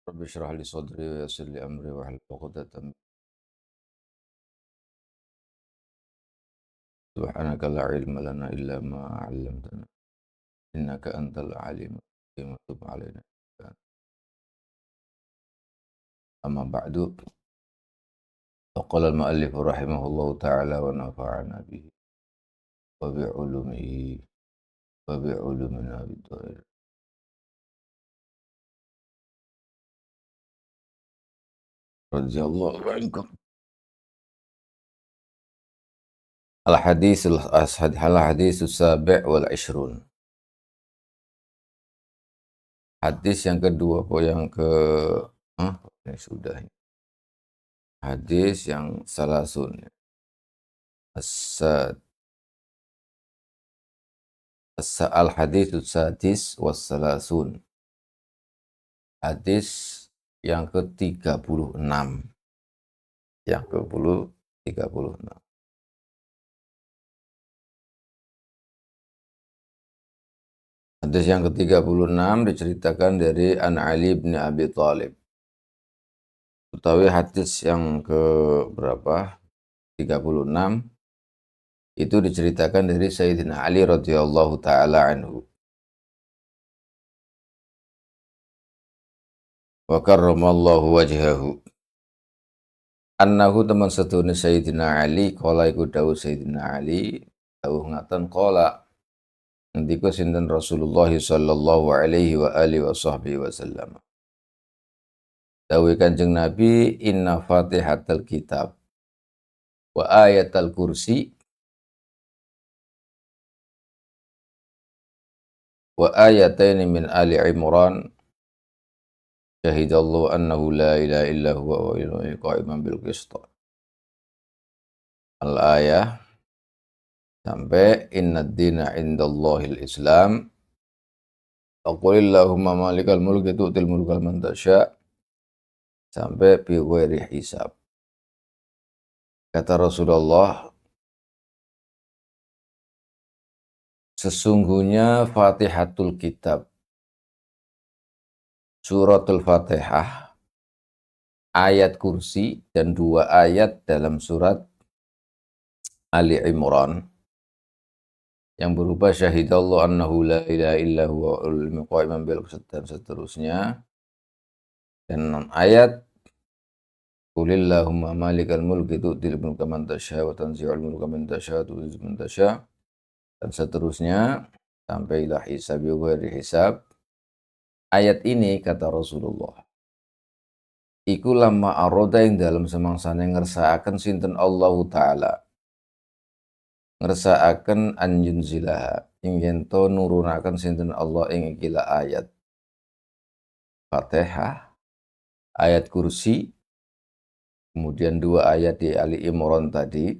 Rabbi shrah li sadri wa yassir li amri wahlul 'uqdatam subhanaka la ilma lana illa ma 'allamtana innaka antal alimul hakim tub 'alaina amma ba'du faqala al-mu'allif rahimahullahu ta'ala wa nafa'ana bihi wa bi 'ulumihi wa bi 'ulumina bid-dhair radhiyallahu ankum. Al-hadis as-sabi' wal 'ishrun. Hadis yang kedua yang ke ini sudah. Hadis yang salasun. Al-hadits sadis was salasun. Hadis yang ke-36. Yang ke-36. Hadis yang ke-36 diceritakan dari An Ali bin Abi Thalib. Utawi hadis yang ke berapa? 36 itu diceritakan dari Sayyidina Ali radhiyallahu taala anhu. Wa karramallahu wajhahu. Annahu teman satune Sayyidina Ali qala iku dawuh Sayyidina Ali dawuh ngaten qala ngendika sinten Rasulullah sallallahu alaihi wa alihi wa sahbihi wasallam. Dawuh Kanjeng Nabi inna Fatihatal kitab wa ayatal kursi wa ayataini min Ali Imran syahidallahu annahu la ilaha illa huwa wa ilaihi qa'iman bil qist. Al-ayah sampai inna ad-dina indallahil Islam. Qulillahumma malikal mulki tu'til mulka man tasya sampai bi ghairi hisab. Kata Rasulullah, sesungguhnya Fatihatul Kitab, suratul Fatihah, ayat kursi dan 2 ayat dalam surat Ali Imran yang berupa syahidallahu annahu la ilaha illa huwa qa'iman bil qist dan seterusnya, dan ayat Qulillahumma malikal mulki tu'til mulka man tasya wa tanzi'ul mulka man tasya wa tu'izzu man tasya dan seterusnya sampai ila hisab ghairi hisab. Ayat ini kata Rasulullah iku lamma aroda yang dalam semangsane ngersakaken sinten Allahu taala ngersakaken anjunzilaha ing yen to nurunaken sinten Allah ing ikila ayat Fatihah, ayat kursi, kemudian 2 ayat di Ali Imran tadi,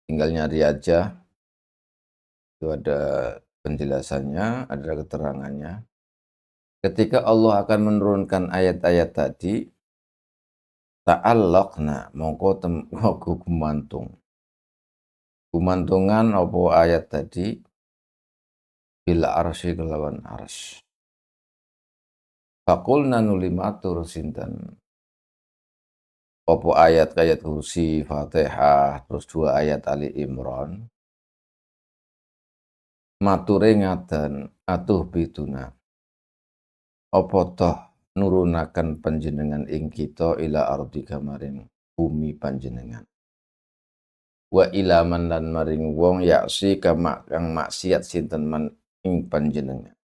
tinggal nyari aja, itu ada penjelasannya, ada keterangannya. Ketika Allah akan menurunkan ayat-ayat tadi, ta'allaqna mongko kumantungan apa ayat tadi bila arsy kelawan arsy. Faqulna nuli matur sinten apa ayat kursi Fatihah terus 2 ayat Ali Imran. Mature ngaten atuh bituna apa toh nurunaken panjenengan ing kita ila ardi kamaring bumi panjenengan wa ilaman lan maring wong yaksi kang maksiat sinten man ing panjenengan.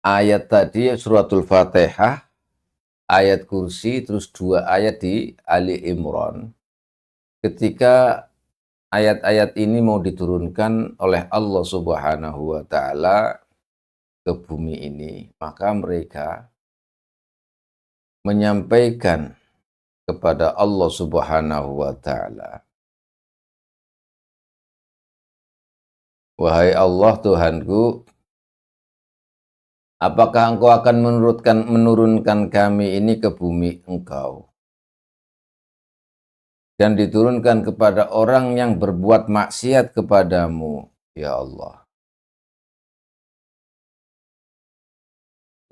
Ayat tadi suratul Fatihah, ayat kursi, terus 2 ayat di Ali Imran. Ketika ayat-ayat ini mau diturunkan oleh Allah Subhanahu wa taala ke bumi ini, maka mereka menyampaikan kepada Allah Subhanahu wa taala, wahai Allah Tuhanku, apakah engkau akan menurunkan kami ini ke bumi engkau dan diturunkan kepada orang yang berbuat maksiat kepadamu, ya Allah.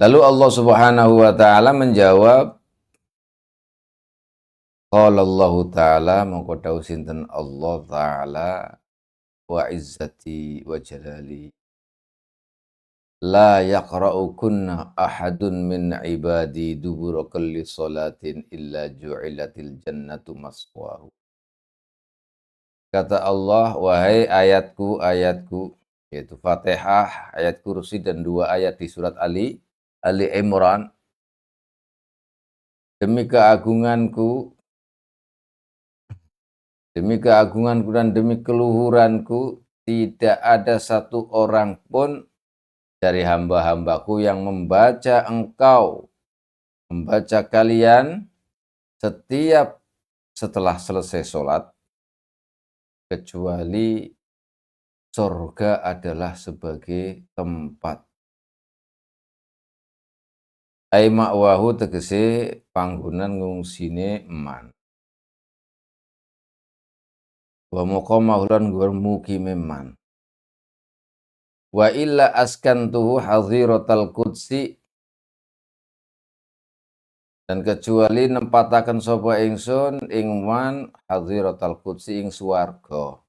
Lalu Allah Subhanahu wa taala menjawab, qala Allah taala mongko dawuh sinten Allah taala wa izzati wa jalali la yaqra'ukunna ahadun min ibadi dubura kulli salatin illa ju'ilatil jannatu maswahu. Kata Allah, wahai ayatku, ayatku, yaitu Fatihah, ayat kursi dan 2 ayat di surat Ali Imran, demi keagunganku, demi keagunganku dan demi keluhuranku, tidak ada satu orang pun dari hamba-hambaku yang membaca kalian setiap setelah selesai sholat, kecuali surga adalah sebagai tempat. Ai ma'wahu tegese panggonan ngungsine eman. Wa muqamahu lan mukime eman. Wa illa askantuhu hadhiratal qudsi, dan kecuali nempataken sapa ingsun ing man hadhiratal qudsi ing swarga.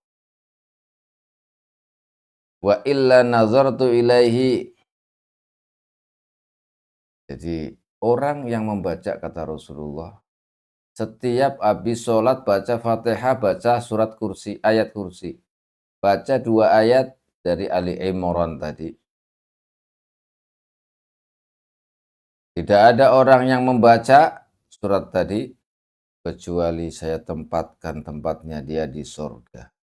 Wa illa nazartu ilaihi. Jadi orang yang membaca, kata Rasulullah, setiap habis sholat baca Fatihah, baca surat kursi, ayat kursi, baca 2 ayat dari Ali Imran tadi. Tidak ada orang yang membaca surat tadi kecuali saya tempatkan tempatnya dia di surga.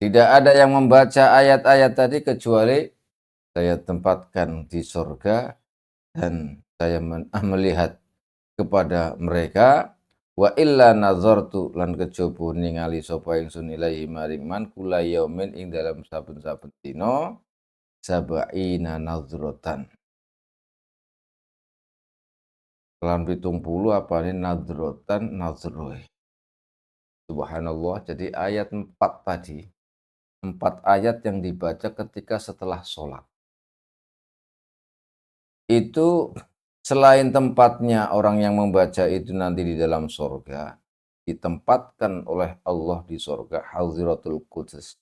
Tidak ada yang membaca ayat-ayat tadi kecuali saya tempatkan di surga dan saya melihat kepada mereka. Wa illa nazartu lan kejobo ningali sapa ingsun ilahi maring man kula yaumin ing dalam saben-saben dina sabaina nazratan. Lan 70 apane nazratan nazroh. Subhanallah, jadi ayat 4 tadi, 4 ayat yang dibaca ketika setelah sholat. Itu selain tempatnya orang yang membaca itu nanti di dalam surga, ditempatkan oleh Allah di surga Hadhiratul Quds.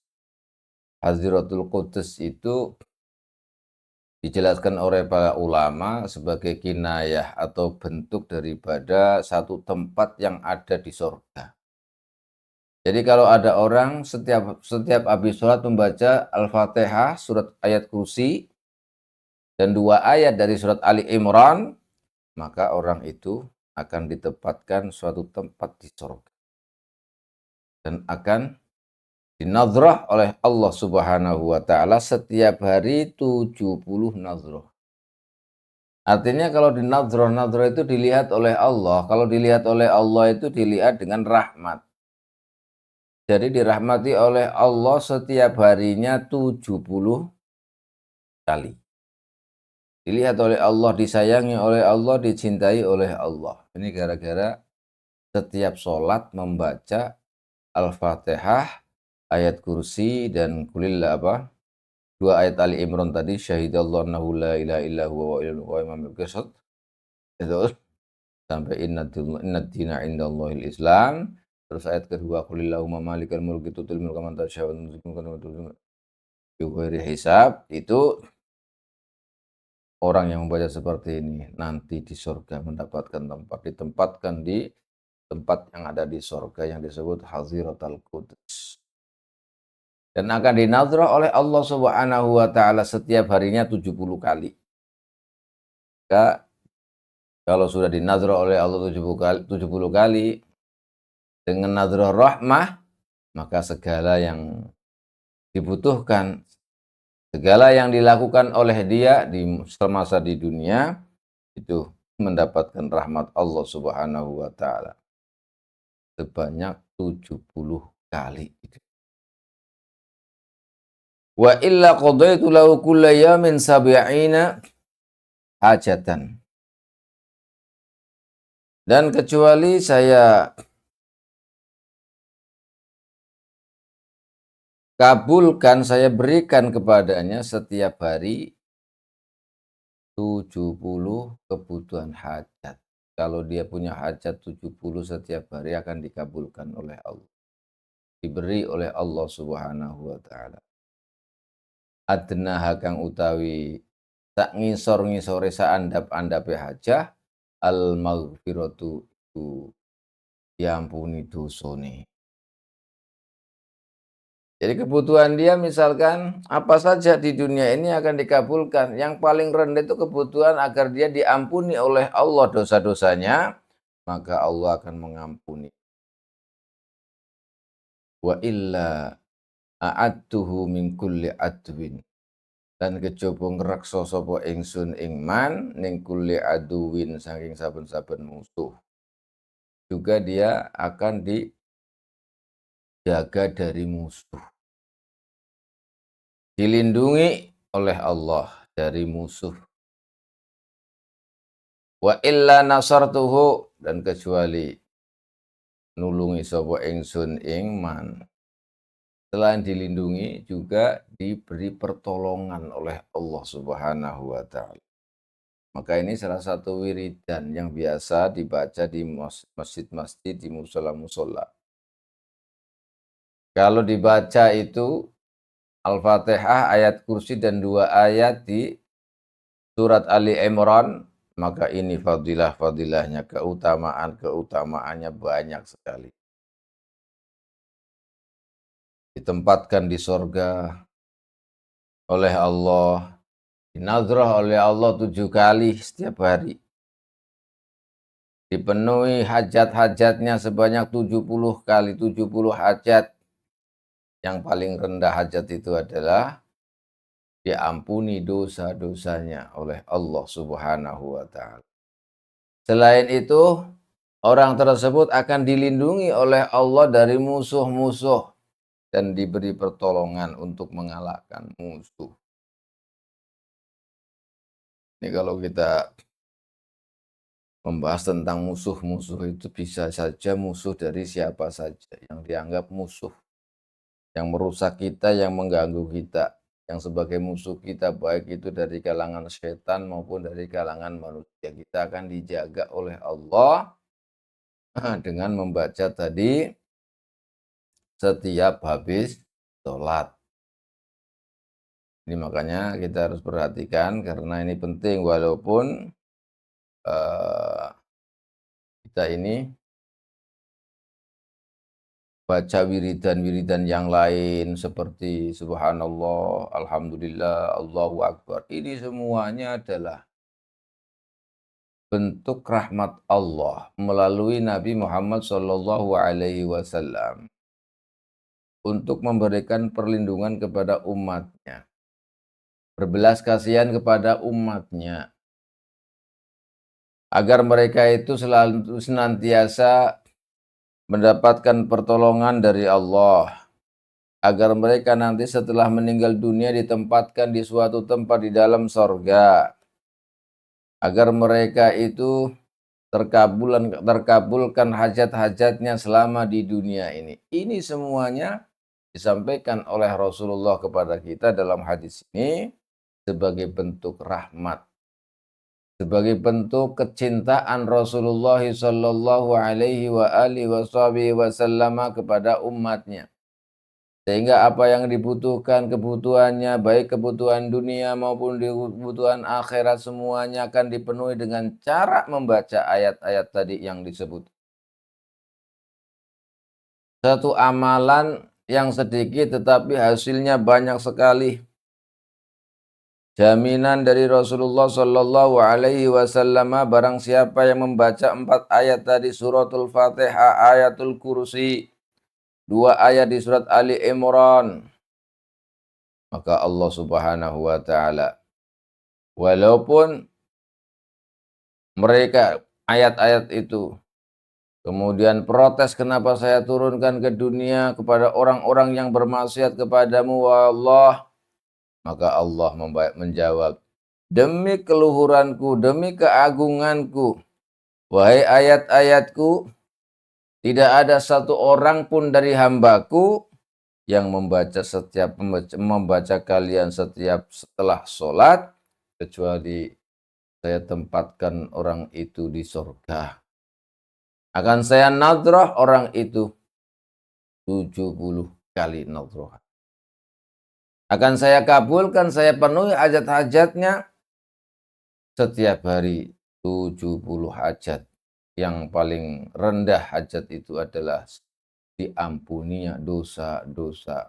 Hadhiratul Quds itu dijelaskan oleh para ulama sebagai kinayah atau bentuk daripada satu tempat yang ada di surga. Jadi kalau ada orang setiap habis sholat membaca Al-Fatihah, surat ayat kursi, dan 2 ayat dari surat Ali Imran, maka orang itu akan ditempatkan suatu tempat di surga. Dan akan dinazrah oleh Allah Subhanahu wa taala setiap hari 70 nazrah. Artinya kalau dinazrah itu dilihat oleh Allah. Kalau dilihat oleh Allah itu dilihat dengan rahmat. Jadi dirahmati oleh Allah setiap harinya 70 kali. Dilihat oleh Allah, disayangi oleh Allah, dicintai oleh Allah. Ini gara-gara setiap sholat membaca Al-Fatihah, ayat kursi, dan kulillah 2 ayat Ali Imran tadi, syahidallahu annahu la ilaha illa huwa wa ilal qaimamil qisat. Itu sampai inna dina indallahil Islam. Terus ayat kedua, kulillahumma malikal mulki tutil mulka man tasya wa tunzilul mulka man tasya bi ghairi hisab. Itu orang yang membaca seperti ini nanti di surga mendapatkan tempat, ditempatkan di tempat yang ada di surga yang disebut Hadhiratul Quds. Dan akan dinazrah oleh Allah Subhanahu wa taala setiap harinya 70 kali. Maka kalau sudah dinazrah oleh Allah 70 kali dengan nazrah rahmah, maka segala yang dibutuhkan, segala yang dilakukan oleh dia di semasa di dunia itu mendapatkan rahmat Allah Subhanahu wa taala sebanyak 70 kali. Wa illa qadaitu lahu kulla yamin sab'ina hajatan. Dan kecuali saya kabulkan, saya berikan kepadanya setiap hari 70 kebutuhan hajat. Kalau dia punya hajat 70 setiap hari akan dikabulkan oleh Allah. Diberi oleh Allah Subhanahu wa taala. Adnaha kang utawi sak ngisor-ngisore saandap-andape hajah al maghfiratu itu diampuni dosane. Jadi kebutuhan dia misalkan apa saja di dunia ini akan dikabulkan. Yang paling rendah itu kebutuhan agar dia diampuni oleh Allah dosa-dosanya, maka Allah akan mengampuni. Wa illa a'adtuhu min kulli adwin. Dan kejaba ngreksa sapa ingsun ing man ning kulli aduwin saking saben-saben musuh. Juga dia akan dijaga dari musuh. Dilindungi oleh Allah dari musuh. Wa illa nasartuhu, dan kecuali nulungi sapa ingsun ing man. Selain dilindungi juga diberi pertolongan oleh Allah Subhanahu wa taala. Maka ini salah satu wiridan yang biasa dibaca di masjid-masjid, di musola-musola. Kalau dibaca itu Al-Fatihah, ayat kursi, dan 2 ayat di surat Ali Imran, maka ini fadilah-fadilahnya, keutamaan-keutamaannya banyak sekali. Ditempatkan di sorga oleh Allah, dinazrah oleh Allah 7 kali setiap hari. Dipenuhi hajat-hajatnya sebanyak 70 kali, 70 hajat. Yang paling rendah hajat itu adalah diampuni dosa-dosanya oleh Allah Subhanahu wa taala. Selain itu, orang tersebut akan dilindungi oleh Allah dari musuh-musuh dan diberi pertolongan untuk mengalahkan musuh. Ini kalau kita membahas tentang musuh-musuh itu bisa saja musuh dari siapa saja yang dianggap musuh, yang merusak kita, yang mengganggu kita, yang sebagai musuh kita, baik itu dari kalangan setan maupun dari kalangan manusia. Kita akan dijaga oleh Allah dengan membaca tadi setiap habis sholat. Ini makanya kita harus perhatikan karena ini penting, walaupun kita ini baca wiridan-wiridan yang lain seperti subhanallah, alhamdulillah, Allahu akbar. Ini semuanya adalah bentuk rahmat Allah melalui Nabi Muhammad SAW untuk memberikan perlindungan kepada umatnya, berbelas kasihan kepada umatnya, agar mereka itu selalu senantiasa mendapatkan pertolongan dari Allah, agar mereka nanti setelah meninggal dunia ditempatkan di suatu tempat di dalam sorga, agar mereka itu terkabulkan hajat-hajatnya selama di dunia ini. Ini semuanya disampaikan oleh Rasulullah kepada kita dalam hadis ini sebagai bentuk rahmat, sebagai bentuk kecintaan Rasulullah sallallahu alaihi wasallam kepada umatnya. Sehingga apa yang dibutuhkan, kebutuhannya, baik kebutuhan dunia maupun kebutuhan akhirat, semuanya akan dipenuhi dengan cara membaca ayat-ayat tadi yang disebut. Satu amalan yang sedikit tetapi hasilnya banyak sekali. Jaminan dari Rasulullah Sallallahu Alaihi Wasallam, barang siapa yang membaca 4 ayat tadi, suratul Fatihah, ayatul kursi, 2 ayat di surat Ali Imran, maka Allah Subhanahu wa taala, walaupun mereka ayat-ayat itu kemudian protes, kenapa saya turunkan ke dunia kepada orang-orang yang bermaksiat kepadamu, Allah, maka Allah menjawab, demi keluhuranku, demi keagunganku, wahai ayat-ayatku, tidak ada satu orang pun dari hambaku yang membaca kalian setiap setelah sholat, kecuali saya tempatkan orang itu di surga. Akan saya nadrah orang itu 70 kali nadrah. Akan saya kabulkan, saya penuhi hajat-hajatnya setiap hari 70 hajat. Yang paling rendah hajat itu adalah diampuninya dosa-dosa.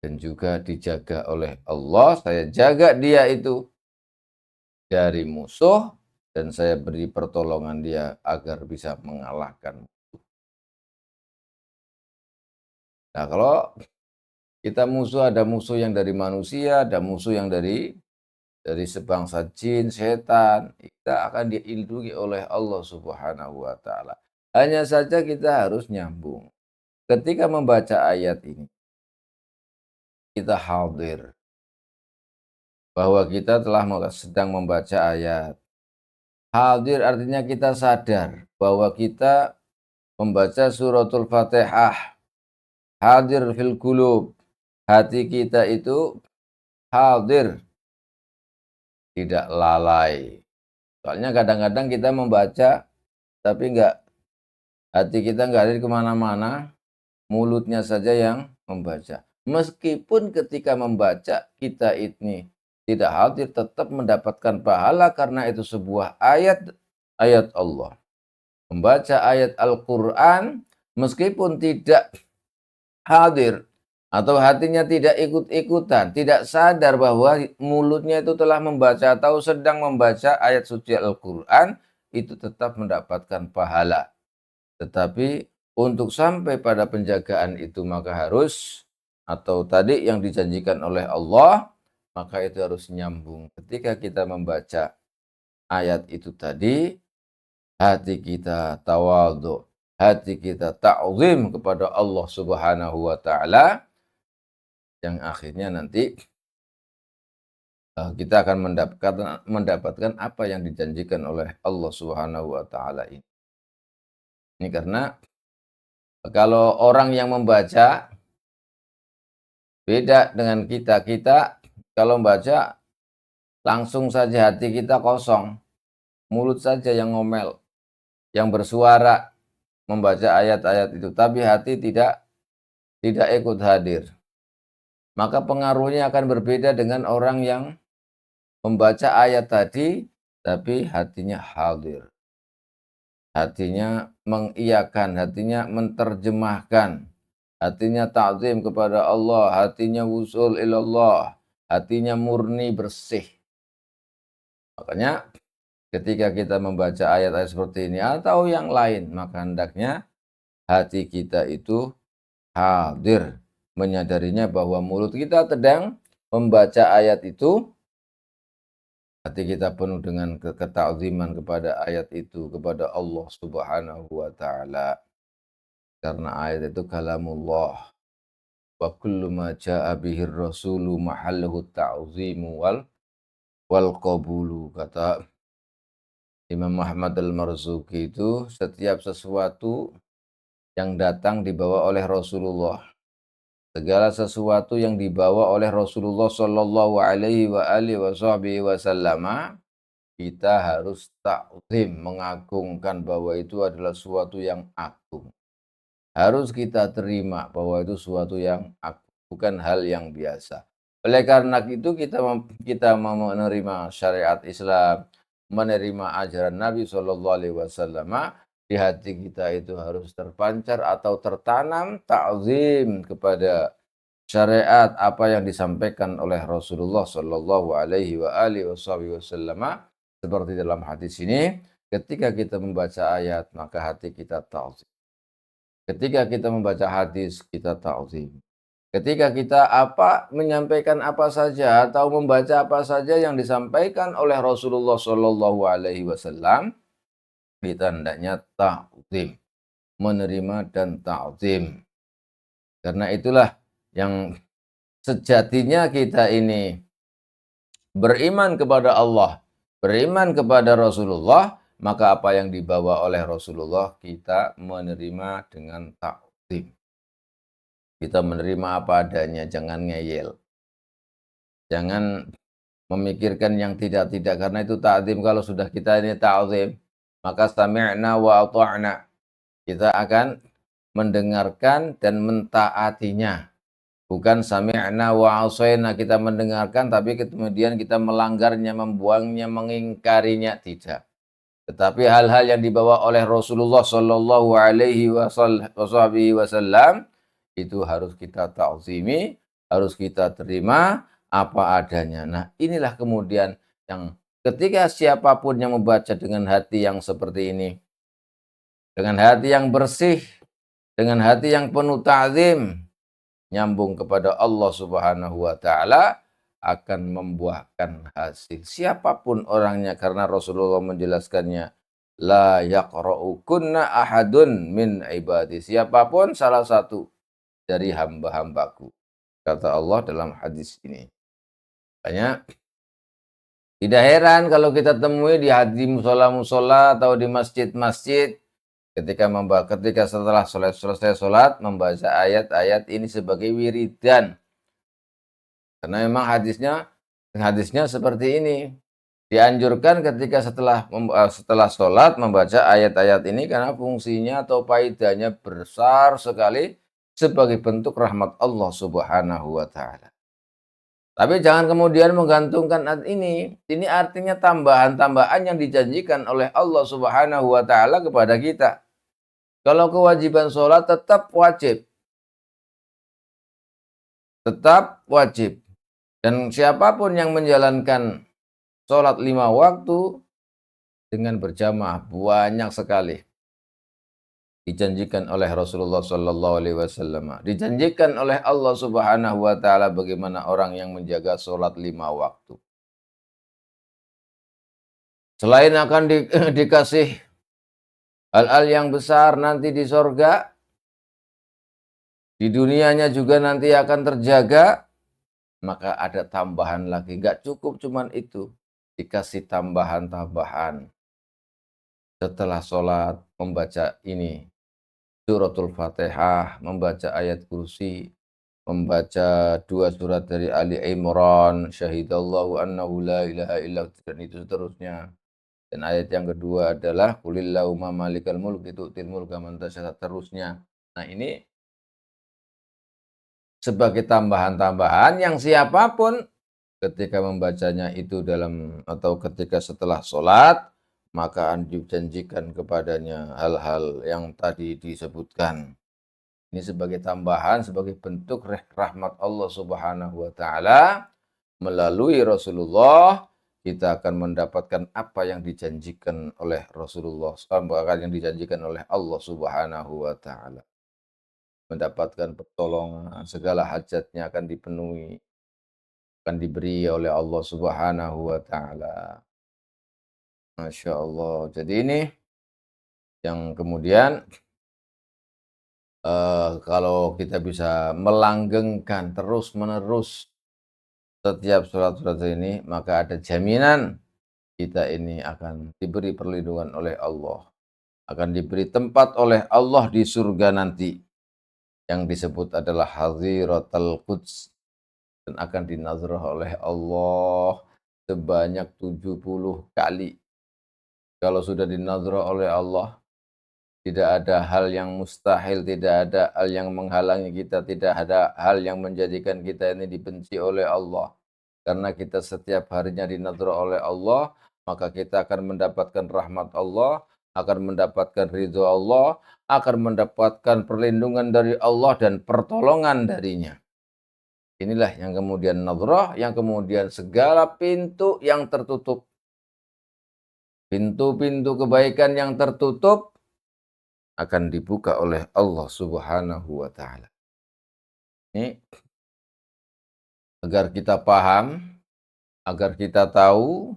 Dan juga dijaga oleh Allah, saya jaga dia itu dari musuh, dan saya beri pertolongan dia agar bisa mengalahkan. Nah, kalau kita musuh, ada musuh yang dari manusia, ada musuh yang dari sebangsa jin, setan, kita akan dilindungi oleh Allah Subhanahu wa taala. Hanya saja kita harus nyambung. Ketika membaca ayat ini, kita hadir bahwa kita telah sedang membaca ayat. Hadir artinya kita sadar bahwa kita membaca suratul Fatihah. Hadir fil qulub. Hati kita itu hadir, tidak lalai. Soalnya kadang-kadang kita membaca, tapi hati kita nggak hadir kemana-mana, mulutnya saja yang membaca. Meskipun ketika membaca, kita ini tidak hadir, tetap mendapatkan pahala karena itu sebuah ayat Allah. Membaca ayat Al-Quran, meskipun tidak hadir, atau hatinya tidak ikut-ikutan, tidak sadar bahwa mulutnya itu telah membaca atau sedang membaca ayat suci Al-Quran, itu tetap mendapatkan pahala. Tetapi untuk sampai pada penjagaan itu maka harus, atau tadi yang dijanjikan oleh Allah, maka itu harus nyambung. Ketika kita membaca ayat itu tadi, hati kita tawadhu, hati kita ta'zim kepada Allah Subhanahu wa taala, yang akhirnya nanti kita akan mendapatkan apa yang dijanjikan oleh Allah Subhanahu wa taala ini. Ini karena kalau orang yang membaca beda dengan kita. Kita kalau membaca langsung saja hati kita kosong, mulut saja yang ngomel, yang bersuara membaca ayat-ayat itu, tapi hati tidak ikut hadir. Maka pengaruhnya akan berbeda dengan orang yang membaca ayat tadi, tapi hatinya hadir. Hatinya mengiyakan, hatinya menterjemahkan, hatinya ta'zim kepada Allah, hatinya wusul ilallah, hatinya murni bersih. Makanya ketika kita membaca ayat-ayat seperti ini atau yang lain, maka hendaknya hati kita itu hadir, menyadarinya bahwa mulut kita sedang membaca ayat itu, hati kita penuh dengan ketakziman kepada ayat itu, kepada Allah Subhanahu wa taala. Karena ayat itu kalamullah, wa kullu ma jaa bihir rasulu mahalluhu ta'zimu wal qabulu. Kata Imam Muhammad al-Marzuki itu, setiap sesuatu yang datang dibawa oleh Rasulullah, segala sesuatu yang dibawa oleh Rasulullah sallallahu alaihi wa alihi wasallam, kita harus ta'zim, mengagungkan bahwa itu adalah sesuatu yang agung. Harus kita terima bahwa itu sesuatu yang agung, bukan hal yang biasa. Oleh karena itu kita mau menerima syariat Islam, menerima ajaran Nabi Shallallahu Alaihi Wasallam, di hati kita itu harus terpancar atau tertanam ta'zim kepada syariat apa yang disampaikan oleh Rasulullah Shallallahu Alaihi Wasallam. Seperti dalam hadis ini, ketika kita membaca ayat maka hati kita ta'zim. Ketika kita membaca hadis kita ta'zim. Ketika kita menyampaikan apa saja atau membaca apa saja yang disampaikan oleh Rasulullah Shallallahu Alaihi Wasallam, kita hendaknya ta'zim, menerima dan ta'zim. Karena itulah yang sejatinya kita ini beriman kepada Allah, beriman kepada Rasulullah, maka apa yang dibawa oleh Rasulullah kita menerima dengan ta'zim. Kita menerima apa adanya, jangan ngeyel. Jangan memikirkan yang tidak-tidak, karena itu ta'zim. Kalau sudah kita ini ta'zim, maka sami'na wa ata'na. Kita akan mendengarkan dan mentaatinya. Bukan sami'na wa asaina, kita mendengarkan tapi kemudian kita melanggarnya, membuangnya, mengingkarinya, tidak. Tetapi hal-hal yang dibawa oleh Rasulullah Shallallahu Alaihi Wasallam itu harus kita ta'zimi, harus kita terima apa adanya. Nah, inilah kemudian yang ketika siapapun yang membaca dengan hati yang seperti ini, dengan hati yang bersih, dengan hati yang penuh ta'zim, nyambung kepada Allah Subhanahu wa taala, akan membuahkan hasil. Siapapun orangnya, karena Rasulullah menjelaskannya, la yaqra'u kunna ahadun min ibadi. Siapapun salah satu dari hamba-hambaku, kata Allah dalam hadis ini. Makanya tidak heran kalau kita temui di musola-musola atau di masjid-masjid, ketika setelah selesai sholat membaca ayat-ayat ini sebagai wiridan. Karena memang hadisnya seperti ini. Dianjurkan ketika setelah sholat membaca ayat-ayat ini karena fungsinya atau faedahnya besar sekali sebagai bentuk rahmat Allah Subhanahu wa taala. Tapi jangan kemudian menggantungkan ini. Ini artinya tambahan-tambahan yang dijanjikan oleh Allah Subhanahu wa taala kepada kita. Kalau kewajiban sholat tetap wajib. Tetap wajib. Dan siapapun yang menjalankan sholat 5 waktu dengan berjamaah banyak sekali dijanjikan oleh Rasulullah Sallallahu Alaihi Wasallam, dijanjikan oleh Allah Subhanahu Wa Taala bagaimana orang yang menjaga sholat 5 waktu. Selain akan dikasih hal-hal yang besar nanti di sorga, di dunianya juga nanti akan terjaga, maka ada tambahan lagi. Nggak cukup cuman itu, dikasih tambahan-tambahan. Setelah sholat membaca ini, suratul Fatihah, membaca ayat kursi, membaca 2 surat dari Ali Imran, syahidallahu annahu la ilaha illa, dan itu seterusnya. Dan ayat yang kedua adalah qulillahumma malikal mulk tu'til mulka man tasya, terusnya. Nah, ini sebagai tambahan-tambahan yang siapapun ketika membacanya itu atau ketika setelah sholat, maka dijanjikan kepadanya hal-hal yang tadi disebutkan. Ini sebagai tambahan, sebagai bentuk rahmat Allah Subhanahu wa taala. Melalui Rasulullah kita akan mendapatkan apa yang dijanjikan oleh Rasulullah, yang dijanjikan oleh Allah Subhanahu wa taala. Mendapatkan pertolongan, segala hajatnya akan dipenuhi, akan diberi oleh Allah Subhanahu wa taala. Masya Allah. Jadi ini yang kemudian kalau kita bisa melanggengkan terus-menerus setiap surat-surat ini, maka ada jaminan kita ini akan diberi perlindungan oleh Allah, akan diberi tempat oleh Allah di surga nanti, yang disebut adalah Hadhiratul Quds, dan akan dinazrah oleh Allah sebanyak 70 kali. Kalau sudah dinazrah oleh Allah, tidak ada hal yang mustahil, tidak ada hal yang menghalangi kita, tidak ada hal yang menjadikan kita ini dibenci oleh Allah. Karena kita setiap harinya dinazrah oleh Allah, maka kita akan mendapatkan rahmat Allah, akan mendapatkan ridho Allah, akan mendapatkan perlindungan dari Allah dan pertolongan darinya. Inilah yang kemudian nazrah, yang kemudian segala pintu yang tertutup, pintu-pintu kebaikan yang tertutup akan dibuka oleh Allah Subhanahu wa taala. Ini agar kita paham, agar kita tahu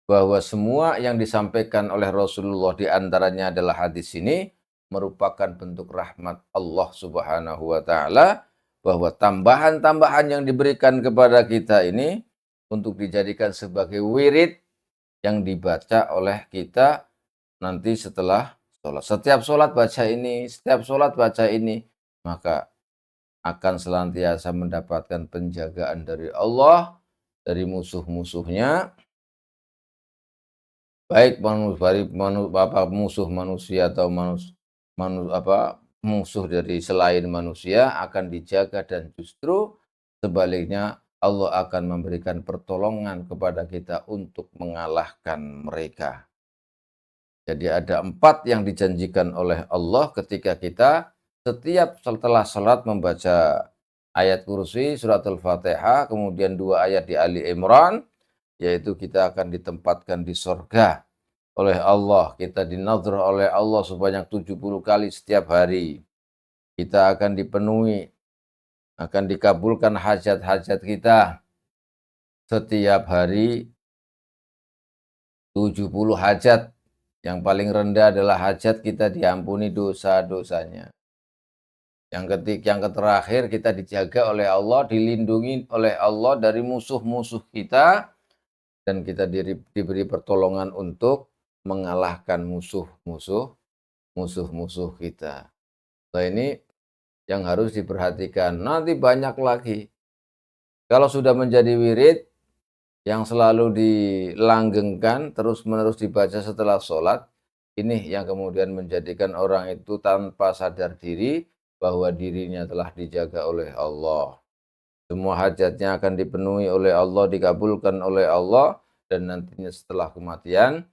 bahwa semua yang disampaikan oleh Rasulullah di antaranya adalah hadis ini merupakan bentuk rahmat Allah Subhanahu wa taala, bahwa tambahan-tambahan yang diberikan kepada kita ini untuk dijadikan sebagai wirid yang dibaca oleh kita nanti setelah sholat. Setiap sholat baca ini, maka akan senantiasa mendapatkan penjagaan dari Allah, dari musuh-musuhnya, baik musuh manusia atau musuh dari selain manusia akan dijaga, dan justru sebaliknya Allah akan memberikan pertolongan kepada kita untuk mengalahkan mereka. Jadi ada 4 yang dijanjikan oleh Allah ketika kita setiap setelah salat membaca ayat kursi, surat Al-Fatihah, kemudian 2 ayat di Ali Imran, yaitu kita akan ditempatkan di sorga oleh Allah. Kita dinadhr oleh Allah sebanyak 70 kali setiap hari. Kita akan dipenuhi, akan dikabulkan hajat-hajat kita setiap hari, 70 hajat. Yang paling rendah adalah hajat kita diampuni dosa-dosanya. Yang terakhir kita dijaga oleh Allah, dilindungi oleh Allah dari musuh-musuh kita, dan kita diberi pertolongan untuk mengalahkan musuh-musuh kita. Nah, ini yang harus diperhatikan. Nanti banyak lagi. Kalau sudah menjadi wirid yang selalu dilanggengkan, terus-menerus dibaca setelah sholat, ini yang kemudian menjadikan orang itu tanpa sadar diri bahwa dirinya telah dijaga oleh Allah. Semua hajatnya akan dipenuhi oleh Allah, dikabulkan oleh Allah, dan nantinya setelah kematian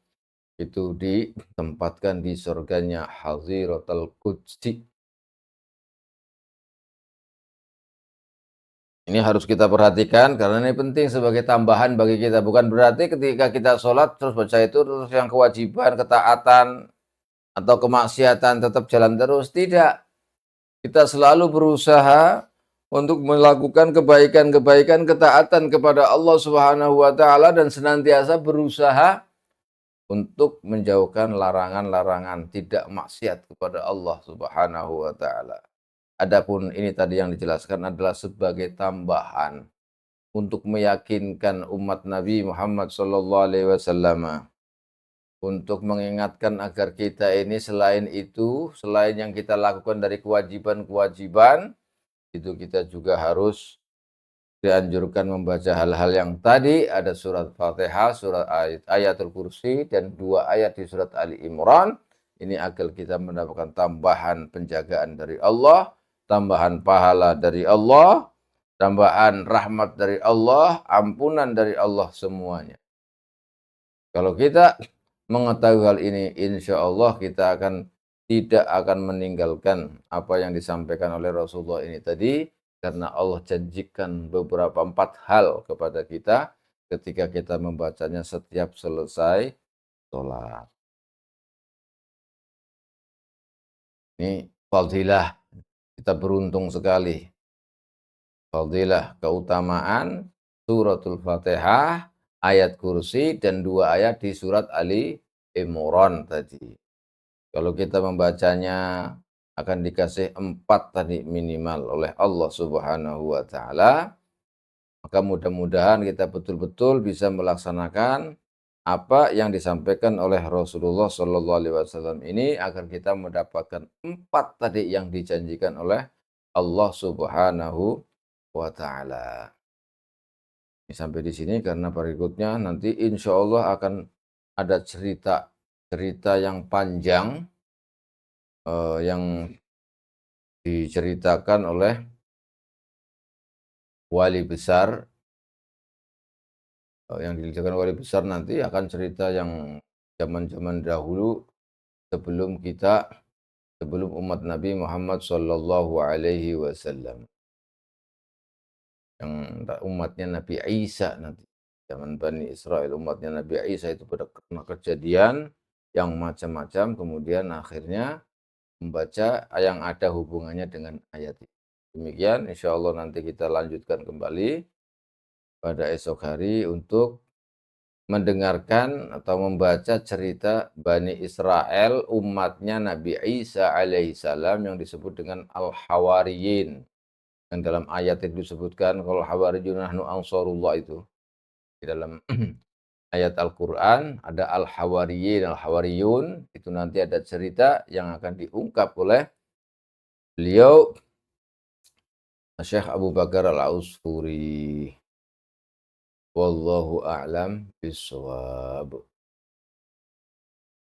itu ditempatkan di surganya Hadhiratul Qudsi. Ini harus kita perhatikan karena ini penting sebagai tambahan bagi kita. Bukan berarti ketika kita sholat terus baca itu terus yang kewajiban, ketaatan, atau kemaksiatan tetap jalan terus. Tidak. Kita selalu berusaha untuk melakukan kebaikan-kebaikan, ketaatan kepada Allah Subhanahu wa taala, dan senantiasa berusaha untuk menjauhkan larangan-larangan, tidak maksiat kepada Allah Subhanahu wa taala. Adapun ini tadi yang dijelaskan adalah sebagai tambahan untuk meyakinkan umat Nabi Muhammad SAW, untuk mengingatkan agar kita ini selain yang kita lakukan dari kewajiban-kewajiban, itu kita juga harus dianjurkan membaca hal-hal yang tadi, ada surat Fatihah, surat ayatul kursi, dan 2 ayat di surat Ali Imran. Ini agar kita mendapatkan tambahan penjagaan dari Allah, tambahan pahala dari Allah, tambahan rahmat dari Allah, ampunan dari Allah semuanya. Kalau kita mengetahui hal ini, insya Allah kita tidak akan meninggalkan apa yang disampaikan oleh Rasulullah ini tadi, karena Allah janjikan beberapa 4 hal kepada kita ketika kita membacanya setiap selesai sholat. Ini fadilah, kita beruntung sekali. Fadilah, keutamaan suratul Fatihah, ayat kursi, dan 2 ayat di surat Ali Imran tadi. Kalau kita membacanya akan dikasih 4 tadi minimal oleh Allah Subhanahu wa taala. Maka mudah-mudahan kita betul-betul bisa melaksanakan apa yang disampaikan oleh Rasulullah Shallallahu alaihi wasallam ini, agar kita mendapatkan 4 tadi yang dijanjikan oleh Allah Subhanahu wa taala. Ini sampai di sini karena berikutnya nanti insya Allah akan ada cerita yang panjang, yang diceritakan oleh wali besar, yang diceritakan wali besar nanti akan cerita yang zaman-zaman dahulu sebelum umat Nabi Muhammad Sallallahu Alaihi Wasallam, yang umatnya Nabi Isa nanti, zaman Bani Israel, umatnya Nabi Isa itu pada kena kejadian yang macam-macam, kemudian akhirnya membaca yang ada hubungannya dengan ayat ini. Demikian, insya Allah nanti kita lanjutkan kembali pada esok hari untuk mendengarkan atau membaca cerita Bani Israel, umatnya Nabi Isa alaihissalam, yang disebut dengan Al-Hawariyin. Yang dalam ayat itu disebutkan kalau Hawariyun nahnu ansarullah, itu di dalam ayat Al-Quran, ada Al-Hawariyin, Al-Hawariyun, itu nanti ada cerita yang akan diungkap oleh beliau, Syekh Abu Bakar Al-Ausfuri. Wallahu a'lam bishawab.